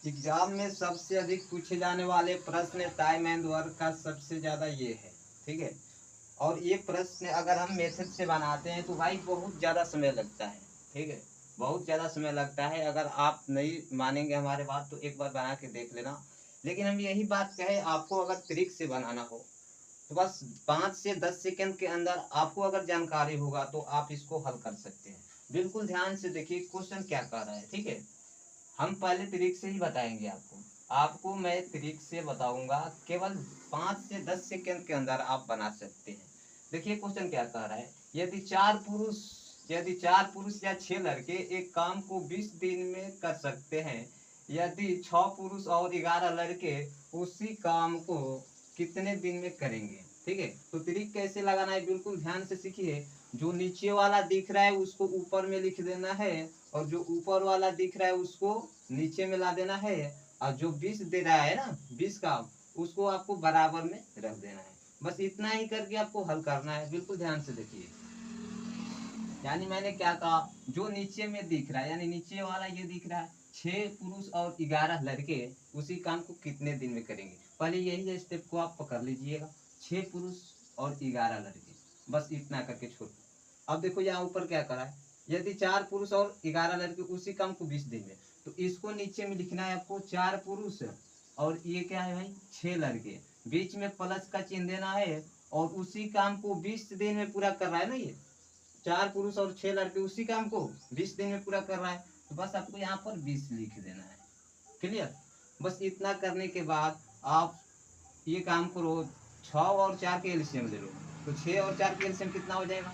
Exam में सबसे अधिक पूछे जाने वाले प्रश्न टाइम एंड वर्क का सबसे ज्यादा ये है। ठीक है। और ये प्रश्न अगर हम मेथड से बनाते हैं तो भाई बहुत ज्यादा समय लगता है। ठीक है। बहुत ज्यादा समय लगता है। अगर आप नहीं मानेंगे हमारे बात तो एक बार बना के देख लेना। लेकिन हम यही बात कहे, आपको अगर ट्रिक से बनाना हो तो बस 5 से 10 सेकंड के अंदर आपको अगर जानकारी होगा तो आप इसको हल कर सकते हैं। बिल्कुल ध्यान से देखिए क्वेश्चन क्या कर रहा है। ठीक है। हम पहले ट्रिक से ही बताएंगे आपको। आपको मैं ट्रिक से बताऊंगा, केवल 5 से 10 सेकंड के अंदर आप बना सकते हैं। देखिए क्वेश्चन क्या कह रहा है। यदि चार पुरुष या 6 लड़के एक काम को 20 दिन में कर सकते हैं, यदि 6 पुरुष और 11 लड़के उसी काम को कितने दिन में करेंगे। ठीक है। तो ट्रिक कैसे लगाना है बिल्कुल ध्यान से सीखिए। जो नीचे वाला दिख रहा है उसको ऊपर में लिख देना है, और जो ऊपर वाला दिख रहा है उसको नीचे में ला देना है, और जो 20 दे रहा है ना 20 का, उसको आपको बराबर में रख देना है। बस इतना ही करके आपको हल करना है। बिल्कुल ध्यान से देखिए। यानी मैंने क्या कहा, जो नीचे में दिख रहा है यानी नीचे वाला ये दिख रहा है 6 पुरुष और 11 लड़के उसी काम को कितने दिन में करेंगे। पहले यही स्टेप को आप पकड़ लीजिएगा। 6 पुरुष और 11 लड़के, बस इतना करके छोड़। अब देखो यहाँ ऊपर क्या करा है। यदि 4 पुरुष और 11 लड़के उसी काम को 20 दिन में, तो इसको नीचे में लिखना है आपको 4 पुरुष और ये क्या है भाई 6 लड़के, बीच में प्लस का चिन्ह देना है, और उसी काम को 20 दिन में पूरा कर रहा है ना ये 4 पुरुष और 6 लड़के उसी काम को 20 दिन में पूरा कर रहा है। तो बस आपको यहाँ पर 20 लिख देना है। क्लियर। बस इतना करने के बाद आप ये काम करो। 6 और 4 के एलसीएम ले लो। तो 6 और 4 के एलसीएम कितना हो जाएगा।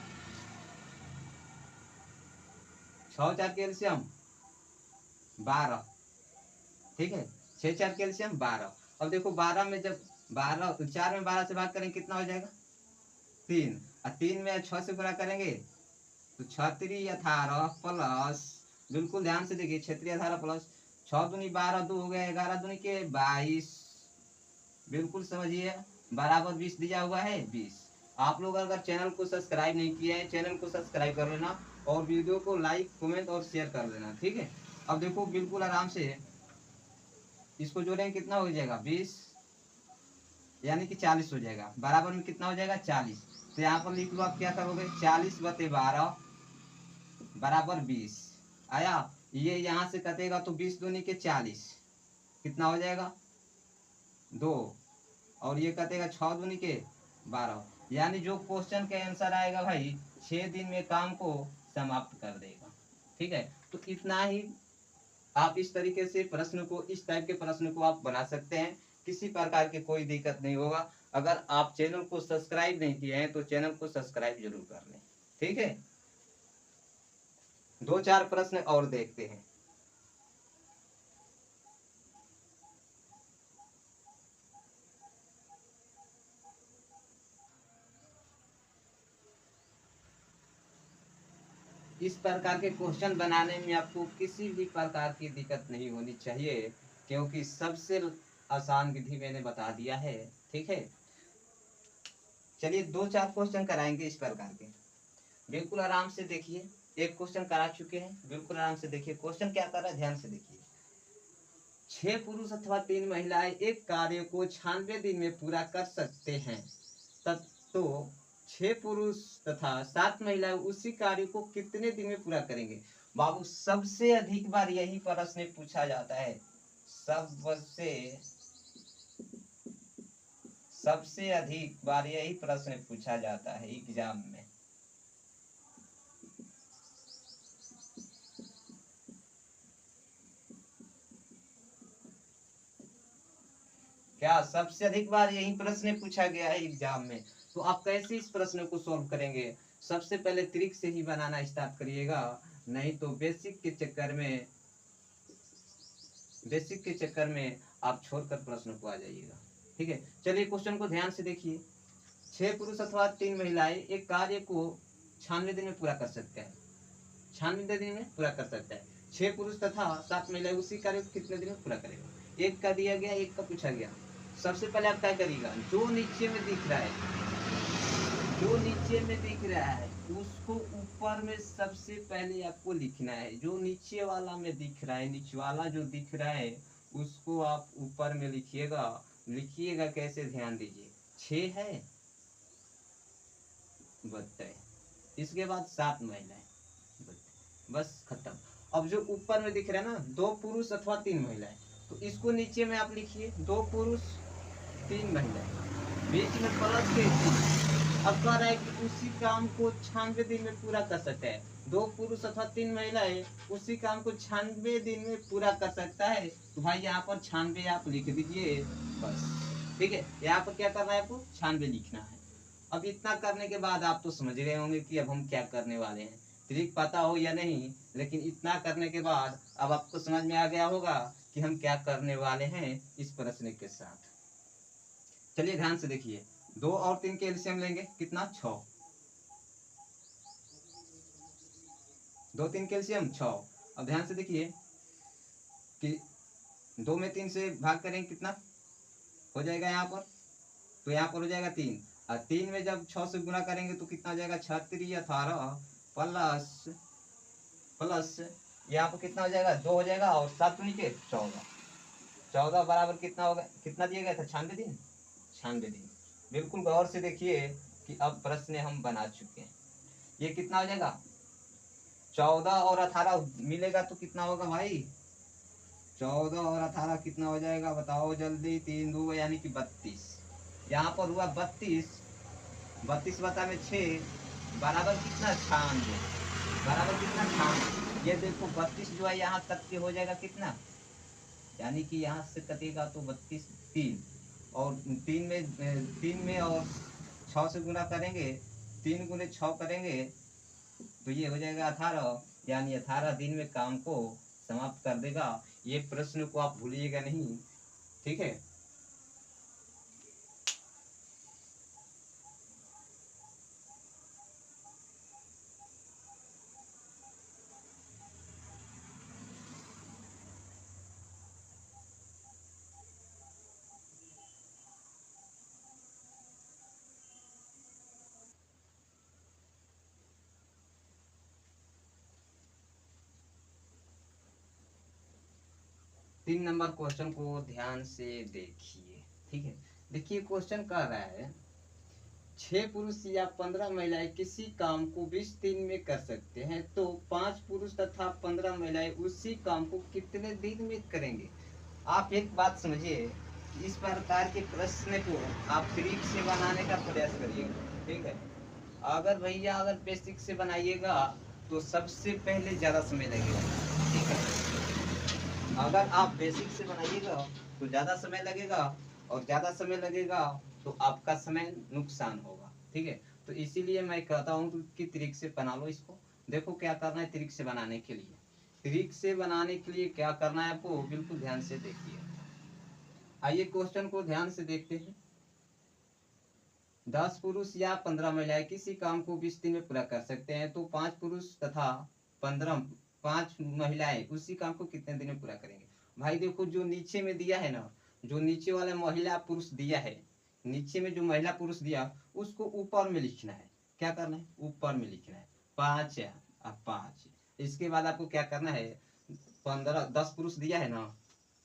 6 और 4 के एलसीएम 12। ठीक है। 6 4 के एलसीएम 12। अब देखो 12 में जब 12 4 में 12 से भाग करेंगे कितना हो जाएगा 3, और 3 में 6 से पूरा करेंगे तो 6 3 18 प्लस, बिल्कुल ध्यान से देखिए 6 3 18 प्लस 6 दूनी 12, 2 हो गया 11 दूनी के 22। बिल्कुल समझिए बराबर 20 दिया हुआ है 20। आप लोग अगर चैनल को सब्सक्राइब नहीं किए हैं चैनल को सब्सक्राइब कर लेना, और वीडियो को लाइक कमेंट और शेयर कर देना। ठीक है। अब देखो बिल्कुल आराम से इसको जोड़ेंगे कितना हो जाएगा 20, यानी कि 40 हो जाएगा। बराबर में कितना हो जाएगा 40। तो यहाँ पर लिख लो आप क्या करोगे 40/12 बराबर 20 आया। ये यहाँ से कटेगा तो 20 दूनी के 40 कितना हो जाएगा 2, और ये कटेगा 6 दूनी के 12। यानी जो क्वेश्चन का आंसर आएगा भाई 6 दिन में काम को समाप्त कर देगा। ठीक है। तो इतना ही। आप इस तरीके से प्रश्न को, इस टाइप के प्रश्न को आप बना सकते हैं। किसी प्रकार की कोई दिक्कत नहीं होगा। अगर आप चैनल को सब्सक्राइब नहीं किए हैं तो चैनल को सब्सक्राइब जरूर कर लें। ठीक है। 2 4 प्रश्न और देखते हैं। इस प्रकार के क्वेश्चन बनाने में आपको किसी भी प्रकार की दिक्कत नहीं होनी चाहिए, क्योंकि सबसे आसान विधि मैंने बता दिया है। ठीक है। चलिए 2 4 क्वेश्चन कराएंगे इस प्रकार के। बिल्कुल आराम से देखिए। एक क्वेश्चन करा चुके हैं। बिल्कुल आराम से देखिए क्वेश्चन क्या कर रहा है, ध्यान से देखिए। 6 पुरुष अथवा 3 महिलाएं एक कार्य को 96 दिन में पूरा कर सकते हैं, तब तो 6 पुरुष तथा 7 महिलाएं उसी कार्य को कितने दिन में पूरा करेंगे। बाबू सबसे अधिक बार यही प्रश्न पूछा जाता है। सबसे सबसे अधिक बार यही प्रश्न पूछा जाता है एग्जाम में। क्या सबसे अधिक बार यही प्रश्न पूछा गया है एग्जाम में। तो आप कैसे इस प्रश्न को सॉल्व करेंगे। सबसे पहले ट्रिक से ही बनाना स्टार्ट करिएगा, नहीं तो बेसिक के चक्कर में आप छोड़कर प्रश्न को आ जाइएगा। ठीक है। चलिए क्वेश्चन को ध्यान से देखिए। 6 पुरुष अथवा 3 महिलाएं एक कार्य को 96 दिन में पूरा कर सकते हैं। 96 दिन में पूरा कर सकता है। 6 पुरुष तथा 7 महिलाएं उसी कार्य को कितने दिन में पूरा करेगा। एक का दिया गया, एक का पूछा गया। सबसे पहले आप क्या करिएगा, जो नीचे में दिख रहा है, जो नीचे में दिख रहा है उसको ऊपर में सबसे पहले आपको लिखना है। जो नीचे वाला में दिख रहा है, नीचे वाला जो दिख रहा है उसको आप ऊपर में लिखिएगा। लिखिएगा कैसे, ध्यान दीजिए। 6 है, बताए, इसके बाद 7 महिलाएं, बस खत्म। अब जो ऊपर में दिख रहा है ना, 2 पुरुष अथवा 3 महिलाएं, तो इसको नीचे में आप लिखिए 2 पुरुष 3 महिलाएं, बीच में प्लस के 3। अब कह रहा है कि उसी काम को 96 दिन में पूरा कर सकता है। 2 पुरुष अथवा 3 महिलाएं उसी काम को 96 दिन में पूरा कर सकता है। तो भाई यहाँ पर 96 आप लिख दीजिए बस। ठीक है, यहाँ पर क्या करना है, आपको 96 लिखना है। अब इतना करने के बाद आप तो समझ रहे होंगे कि अब हम क्या करने वाले हैं। ट्रिक पता हो या नहीं, लेकिन इतना करने के बाद अब आपको समझ में आ गया होगा कि हम क्या करने वाले हैं इस प्रश्न के साथ। चलिए ध्यान से देखिए, 2 और 3 के एलसीएम लेंगे, कितना, 6। 2 3 के एलसीएम 6। अब ध्यान से देखिए कि 2 में 3 से भाग करेंगे, कितना हो जाएगा यहाँ पर, तो यहाँ पर हो जाएगा 3। और 3 में जब 6 से गुना करेंगे तो कितना हो जाएगा, 36 18 प्लस प्लस यहाँ पर कितना हो जाएगा, 2 हो जाएगा, और 7 नीचे 14। 14 बराबर कितना होगा, कितना दिया गया था, 96 दिन। 96 दिन। बिल्कुल गौर से देखिए कि अब प्रश्न हम बना चुके हैं। ये कितना हो जाएगा, 14 और 18 मिलेगा तो कितना होगा भाई, 14 और 18 कितना हो जाएगा, बताओ जल्दी, 3 2 यानी कि 32। यहाँ पर हुआ 32। 32 बता में 6 बराबर कितना, 96। बराबर कितना, 96। ये देखो 32 जो है यहाँ तक के हो जाएगा कितना, यानी कि यहाँ से कटेगा तो 32 3, और 3 में और 6 से गुना करेंगे, 3 गुने 6 करेंगे तो ये हो जाएगा 18, यानी 18 दिन में काम को समाप्त कर देगा। ये प्रश्न को आप भूलिएगा नहीं, ठीक है। 3 नंबर क्वेश्चन को ध्यान से देखिए, ठीक है। देखिए क्वेश्चन कह रहा है 6 पुरुष या 15 महिलाएं किसी काम को 20 दिन में कर सकते हैं, तो 5 पुरुष तथा 15 महिलाएं उसी काम को कितने दिन में करेंगे। आप एक बात समझिए, इस प्रकार के प्रश्न को आप ट्रिक से बनाने का प्रयास करिएगा, ठीक है। अगर भैया अगर बेसिक से बनाइएगा तो सबसे पहले ज्यादा समय लगेगा, ठीक है। अगर आप बेसिक से बनाइएगा तो ज्यादा समय लगेगा, और ज्यादा समय लगेगा तो आपका समय नुकसान होगा, ठीक है। तो इसीलिए मैं कहता हूँ कि ट्रिक से बना लो इसको। देखो क्या करना है ट्रिक से बनाने के लिए। ट्रिक से बनाने के लिए क्या करना है आपको, बिल्कुल ध्यान से देखिए। आइए क्वेश्चन को ध्यान से देखते हैं। 10 पुरुष या 15 महिलाएं किसी काम को 20 दिन में पूरा कर सकते हैं, तो 5 पुरुष तथा 5 महिलाएं उसी काम को कितने दिन में पूरा करेंगे। भाई देखो जो नीचे में दिया है ना, जो नीचे वाला महिला पुरुष दिया है, नीचे में जो महिला पुरुष दिया उसको ऊपर में लिखना है। क्या करना है, ऊपर में लिखना है 5 है, अब 5। इसके बाद आपको क्या करना है, 10 पुरुष दिया है ना,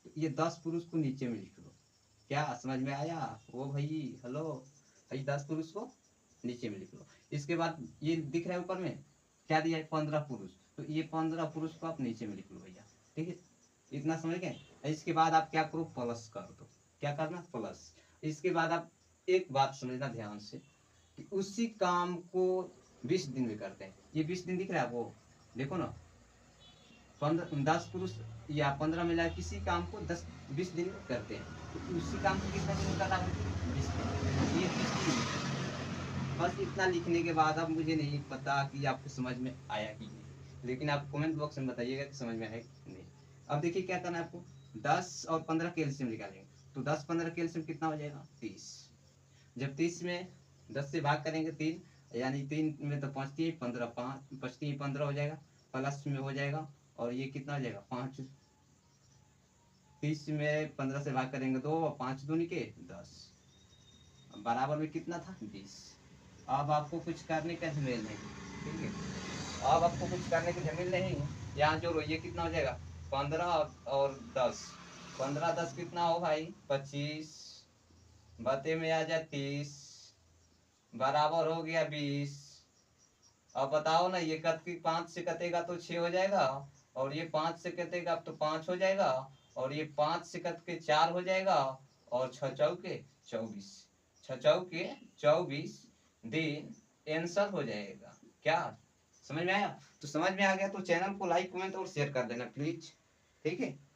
तो ये 10 पुरुष को नीचे में लिख लो। क्या समझ में आया, ओ भाई हेलो भाई, 10 पुरुष को नीचे में लिख लो। इसके बाद ये दिख रहा है ऊपर में क्या दिया है, 15 पुरुष, तो ये 15 पुरुष को आप नीचे में लिख लो भैया, ठीक है। इतना समझ गए। इसके बाद आप क्या करो, प्लस कर दो। क्या करना, प्लस। इसके बाद आप एक बात समझना ध्यान से कि उसी काम को 20 दिन में करते हैं। ये 20 दिन दिख रहा है, वो देखो ना, 10 पुरुष या 15 महिला किसी काम को 10-20 दिन में करते हैं, तो उसी काम को कितना दिन में करना है, 20 दिन। ये 20 दिन। बस इतना लिखने के बाद अब मुझे नहीं पता कि आपको समझ में आया कि नहीं, लेकिन आप कमेंट बॉक्स में बताइएगा कि समझ में आया कि नहीं। अब देखिए क्या करना है आपको, 10 और 15 के एलसीएम निकालेंगे, तो 10 15 के एलसीएम कितना हो जाएगा, 30। जब 30 में 10 से भाग करेंगे 3, यानी 3 में तो 5 15 5 5 15 हो जाएगा, प्लस में हो जाएगा, और ये कितना हो जाएगा 5। 30 में 15 से भाग करेंगे 2, और 5 दूनी के 10, बराबर में कितना था, 20। अब आपको कुछ करने का झमेल नहीं, ठीक है। अब आपको कुछ करने की झमेल नहीं, यहाँ जो ये कितना हो जाएगा, 15 और 10, 15 10 कितना हो भाई 25, बते में आ जाए 30, बराबर हो गया 20। अब बताओ ना, ये कत की 5 से कटेगा तो 6 हो जाएगा, और ये 5 से कटेगा तो 5 हो जाएगा, और ये 5 से कट के 4 हो जाएगा, और 6 चौके 24, 6 चौके 24 दिन आंसर हो जाएगा। क्या समझ में आया? तो समझ में आ गया तो चैनल को लाइक कमेंट और शेयर कर देना प्लीज, ठीक है।